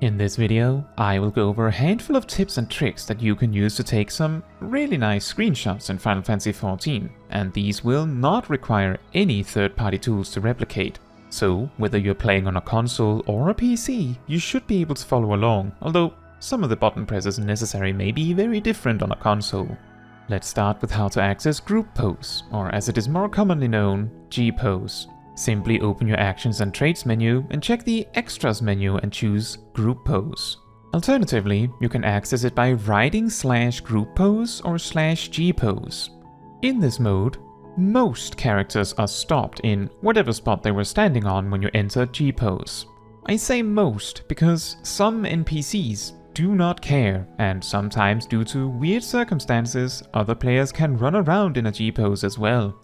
In this video, I will go over a handful of tips and tricks that you can use to take some really nice screenshots in Final Fantasy XIV, and these will not require any third-party tools to replicate. So, whether you're playing on a console or a PC, you should be able to follow along, although some of the button presses necessary may be very different on a console. Let's start with how to access Gpose, or as it is more commonly known, Gpose. Simply open your Actions and Traits menu and check the Extras menu and choose Gpose. Alternatively, you can access it by writing /Gpose or /Gpose. In this mode, most characters are stopped in whatever spot they were standing on when you enter Gpose. I say most because some NPCs do not care, and sometimes due to weird circumstances, other players can run around in a Gpose as well.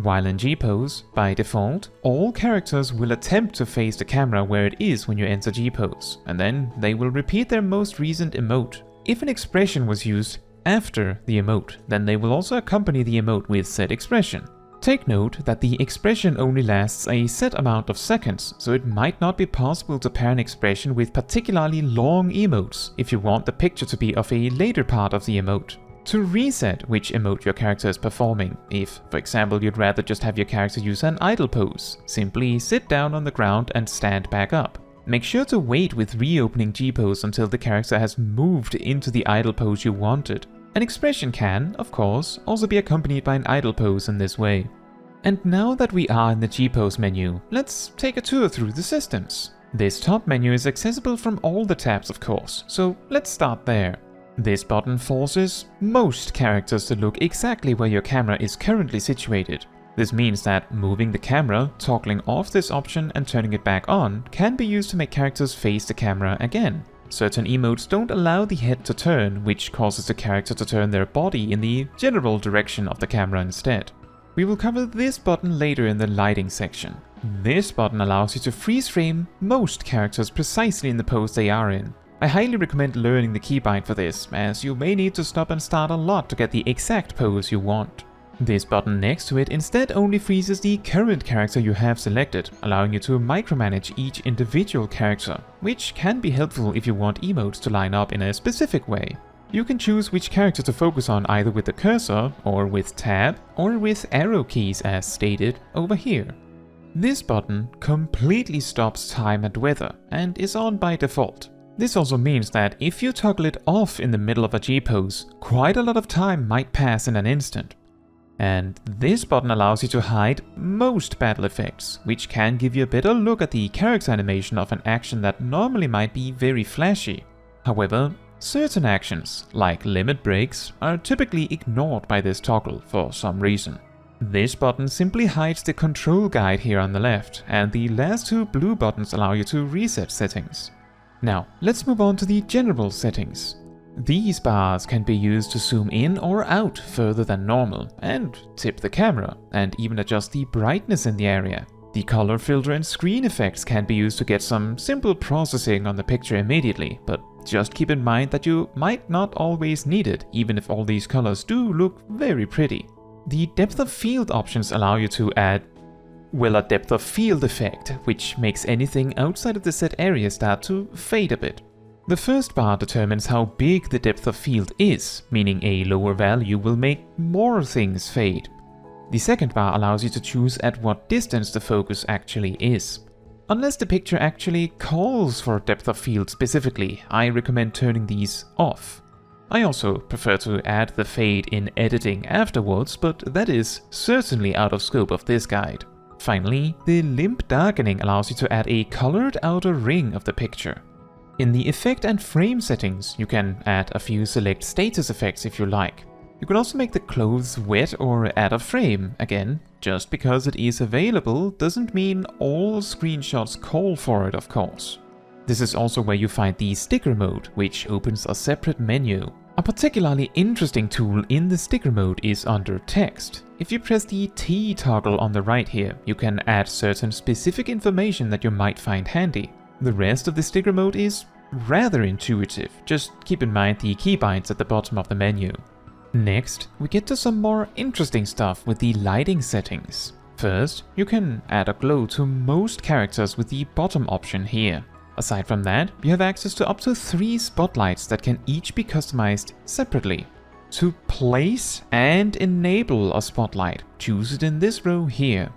While in Gpose, by default, all characters will attempt to face the camera where it is when you enter Gpose, and then they will repeat their most recent emote. If an expression was used after the emote, then they will also accompany the emote with said expression. Take note that the expression only lasts a set amount of seconds, so it might not be possible to pair an expression with particularly long emotes if you want the picture to be of a later part of the emote. To reset which emote your character is performing, if, for example, you'd rather just have your character use an idle pose, simply sit down on the ground and stand back up. Make sure to wait with reopening Gpose until the character has moved into the idle pose you wanted. An expression can, of course, also be accompanied by an idle pose in this way. And now that we are in the Gpose menu, let's take a tour through the systems. This top menu is accessible from all the tabs, of course, so let's start there. This button forces most characters to look exactly where your camera is currently situated. This means that moving the camera, toggling off this option and turning it back on can be used to make characters face the camera again. Certain emotes don't allow the head to turn, which causes the character to turn their body in the general direction of the camera instead. We will cover this button later in the lighting section. This button allows you to freeze frame most characters precisely in the pose they are in. I highly recommend learning the keybind for this, as you may need to stop and start a lot to get the exact pose you want. This button next to it instead only freezes the current character you have selected, allowing you to micromanage each individual character, which can be helpful if you want emotes to line up in a specific way. You can choose which character to focus on either with the cursor, or with tab, or with arrow keys as stated over here. This button completely stops time and weather, and is on by default. This also means that if you toggle it off in the middle of a Gpose, quite a lot of time might pass in an instant. And this button allows you to hide most battle effects, which can give you a better look at the character animation of an action that normally might be very flashy. However, certain actions, like limit breaks, are typically ignored by this toggle for some reason. This button simply hides the control guide here on the left, and the last two blue buttons allow you to reset settings. Now, let's move on to the general settings. These bars can be used to zoom in or out further than normal, and tip the camera, and even adjust the brightness in the area. The color filter and screen effects can be used to get some simple processing on the picture immediately, but just keep in mind that you might not always need it, even if all these colors do look very pretty. The depth of field options allow you to add a depth of field effect, which makes anything outside of the set area start to fade a bit. The first bar determines how big the depth of field is, meaning a lower value will make more things fade. The second bar allows you to choose at what distance the focus actually is. Unless the picture actually calls for depth of field specifically, I recommend turning these off. I also prefer to add the fade in editing afterwards, but that is certainly out of scope of this guide. Finally, the limp darkening allows you to add a colored outer ring of the picture. In the effect and frame settings, you can add a few select status effects if you like. You can also make the clothes wet or add a frame. Again, just because it is available doesn't mean all screenshots call for it, of course. This is also where you find the sticker mode, which opens a separate menu. A particularly interesting tool in the sticker mode is under text. If you press the T toggle on the right here, you can add certain specific information that you might find handy. The rest of the sticker mode is rather intuitive, just keep in mind the keybinds at the bottom of the menu. Next, we get to some more interesting stuff with the lighting settings. First, you can add a glow to most characters with the bottom option here. Aside from that, you have access to up to 3 spotlights that can each be customized separately. To place and enable a spotlight, choose it in this row here.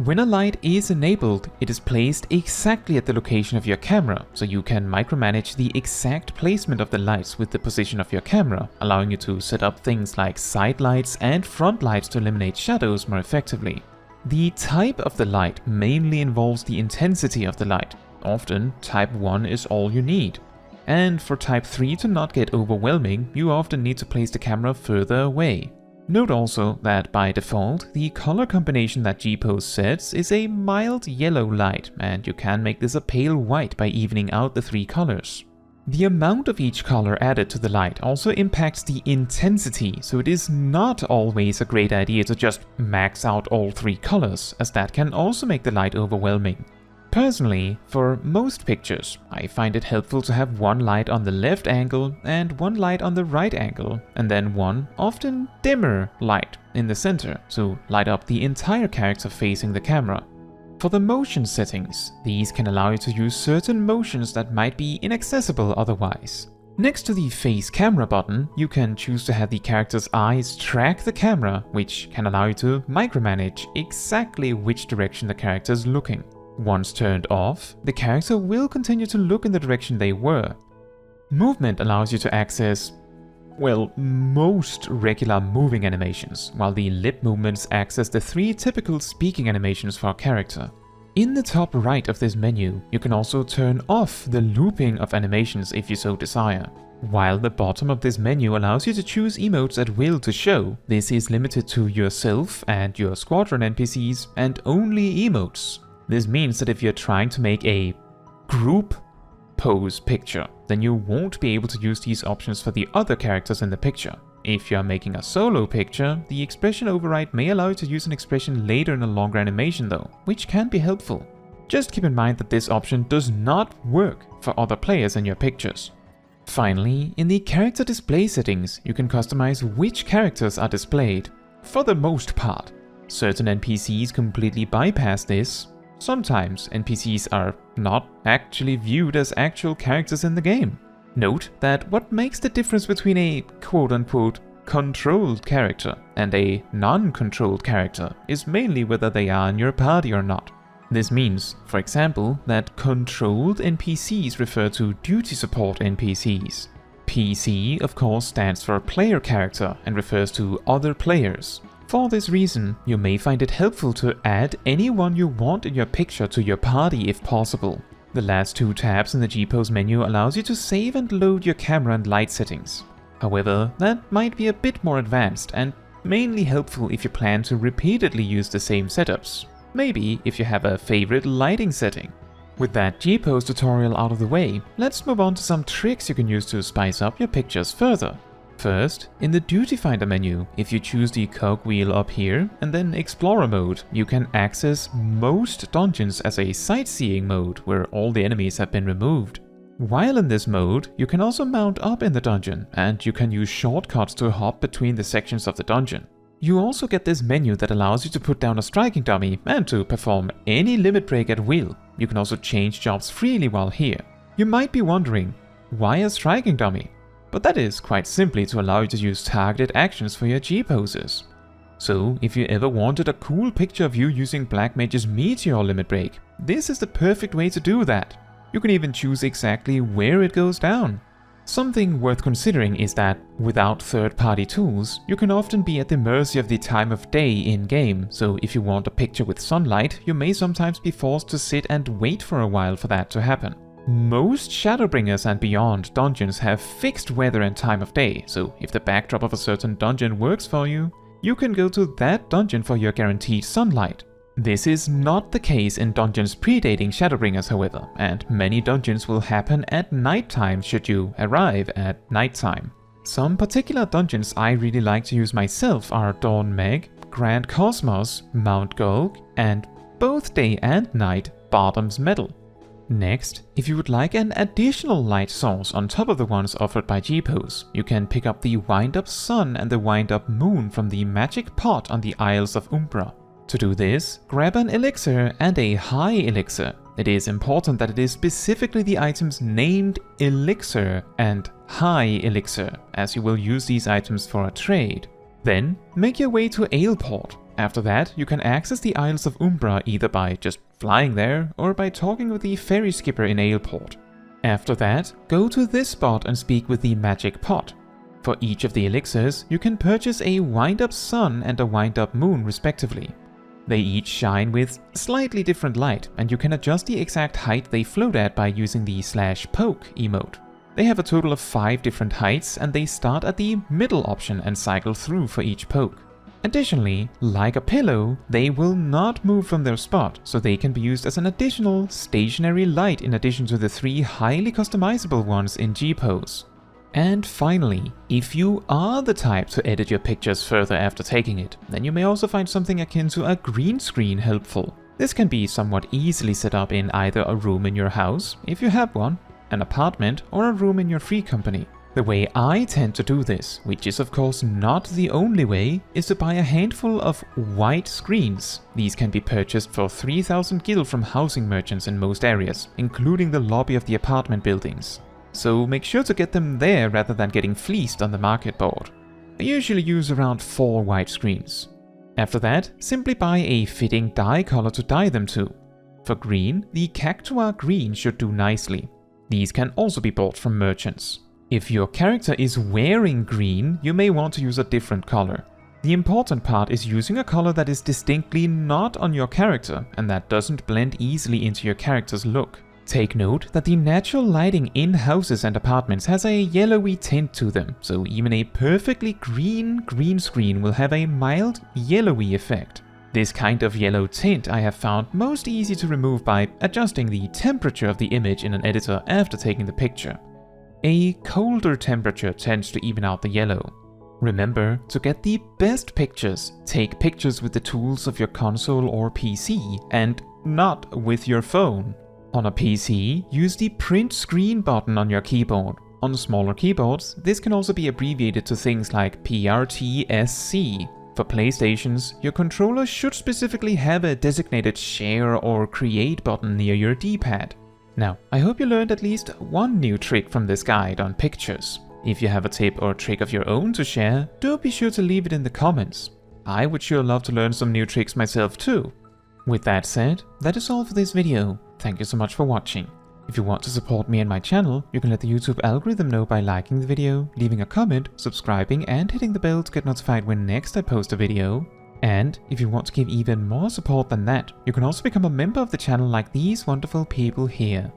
When a light is enabled, it is placed exactly at the location of your camera, so you can micromanage the exact placement of the lights with the position of your camera, allowing you to set up things like side lights and front lights to eliminate shadows more effectively. The type of the light mainly involves the intensity of the light. Often, type 1 is all you need. And for type 3 to not get overwhelming, you often need to place the camera further away. Note also that by default, the color combination that Gpose sets is a mild yellow light, and you can make this a pale white by evening out the 3 colors. The amount of each color added to the light also impacts the intensity, so it is not always a great idea to just max out all 3 colors, as that can also make the light overwhelming. Personally, for most pictures, I find it helpful to have one light on the left angle and one light on the right angle, and then one, often dimmer, light in the center to light up the entire character facing the camera. For the motion settings, these can allow you to use certain motions that might be inaccessible otherwise. Next to the face camera button, you can choose to have the character's eyes track the camera, which can allow you to micromanage exactly which direction the character is looking. Once turned off, the character will continue to look in the direction they were. Movement allows you to access, well, most regular moving animations, while the lip movements access the 3 typical speaking animations for a character. In the top right of this menu, you can also turn off the looping of animations if you so desire. While the bottom of this menu allows you to choose emotes at will to show, this is limited to yourself and your squadron NPCs and only emotes. This means that if you're trying to make a group pose picture, then you won't be able to use these options for the other characters in the picture. If you're making a solo picture, the expression override may allow you to use an expression later in a longer animation though, which can be helpful. Just keep in mind that this option does not work for other players in your pictures. Finally, in the character display settings, you can customize which characters are displayed. For the most part, certain NPCs completely bypass this. Sometimes NPCs are not actually viewed as actual characters in the game. Note that what makes the difference between a quote-unquote controlled character and a non-controlled character is mainly whether they are in your party or not. This means, for example, that controlled NPCs refer to duty support NPCs. PC, of course, stands for player character and refers to other players. For this reason, you may find it helpful to add anyone you want in your picture to your party if possible. The last 2 tabs in the Gpose menu allows you to save and load your camera and light settings. However, that might be a bit more advanced and mainly helpful if you plan to repeatedly use the same setups. Maybe if you have a favorite lighting setting. With that Gpose tutorial out of the way, let's move on to some tricks you can use to spice up your pictures further. First, in the Duty Finder menu, if you choose the cogwheel up here and then Explorer mode, you can access most dungeons as a sightseeing mode where all the enemies have been removed. While in this mode, you can also mount up in the dungeon and you can use shortcuts to hop between the sections of the dungeon. You also get this menu that allows you to put down a striking dummy and to perform any limit break at will. You can also change jobs freely while here. You might be wondering, why a striking dummy? But that is quite simply to allow you to use targeted actions for your Gposes. So, if you ever wanted a cool picture of you using Black Mage's Meteor limit break, this is the perfect way to do that. You can even choose exactly where it goes down. Something worth considering is that, without third-party tools, you can often be at the mercy of the time of day in-game, so if you want a picture with sunlight, you may sometimes be forced to sit and wait for a while for that to happen. Most Shadowbringers and beyond dungeons have fixed weather and time of day, so if the backdrop of a certain dungeon works for you, you can go to that dungeon for your guaranteed sunlight. This is not the case in dungeons predating Shadowbringers, however, and many dungeons will happen at nighttime should you arrive at nighttime. Some particular dungeons I really like to use myself are Dawn Meg, Grand Cosmos, Mount Gulg, and both day and night Bottom's Metal. Next, if you would like an additional light source on top of the ones offered by Gpose, you can pick up the Wind-Up Sun and the Wind-Up Moon from the magic pot on the Isles of Umbra. To do this, grab an elixir and a high elixir, it is important that it is specifically the items named Elixir and High Elixir, as you will use these items for a trade. Then, make your way to Aleport. After that, you can access the Isles of Umbra either by just flying there or by talking with the ferry skipper in Aleport. After that, go to this spot and speak with the Magic Pot. For each of the elixirs, you can purchase a wind-up sun and a wind-up moon respectively. They each shine with slightly different light, and you can adjust the exact height they float at by using the /poke emote. They have a total of 5 different heights, and they start at the middle option and cycle through for each poke. Additionally, like a pillow, they will not move from their spot, so they can be used as an additional stationary light in addition to the 3 highly customizable ones in Gpose. And finally, if you are the type to edit your pictures further after taking it, then you may also find something akin to a green screen helpful. This can be somewhat easily set up in either a room in your house, if you have one, an apartment, or a room in your free company. The way I tend to do this, which is of course not the only way, is to buy a handful of white screens. These can be purchased for 3000 gil from housing merchants in most areas, including the lobby of the apartment buildings. So make sure to get them there rather than getting fleeced on the market board. I usually use around 4 white screens. After that, simply buy a fitting dye color to dye them to. For green, the Cactua green should do nicely. These can also be bought from merchants. If your character is wearing green, you may want to use a different color. The important part is using a color that is distinctly not on your character and that doesn't blend easily into your character's look. Take note that the natural lighting in houses and apartments has a yellowy tint to them, so even a perfectly green screen will have a mild yellowy effect. This kind of yellow tint I have found most easy to remove by adjusting the temperature of the image in an editor after taking the picture. A colder temperature tends to even out the yellow. Remember, to get the best pictures, take pictures with the tools of your console or PC and not with your phone. On a PC, use the print screen button on your keyboard. On smaller keyboards, this can also be abbreviated to things like PRTSC. For PlayStations, your controller should specifically have a designated share or create button near your D-pad. Now, I hope you learned at least one new trick from this guide on pictures. If you have a tip or trick of your own to share, do be sure to leave it in the comments. I would sure love to learn some new tricks myself too. With that said, that is all for this video. Thank you so much for watching. If you want to support me and my channel, you can let the YouTube algorithm know by liking the video, leaving a comment, subscribing and hitting the bell to get notified when next I post a video. And if you want to give even more support than that, you can also become a member of the channel like these wonderful people here.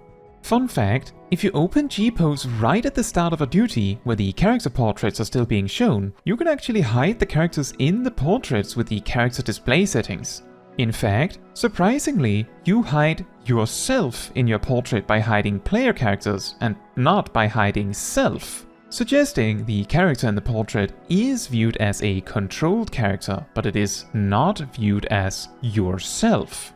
Fun fact, if you open Gpose right at the start of a duty, where the character portraits are still being shown, you can actually hide the characters in the portraits with the character display settings. In fact, surprisingly, you hide yourself in your portrait by hiding player characters and not by hiding self, suggesting the character in the portrait is viewed as a controlled character, but it is not viewed as yourself.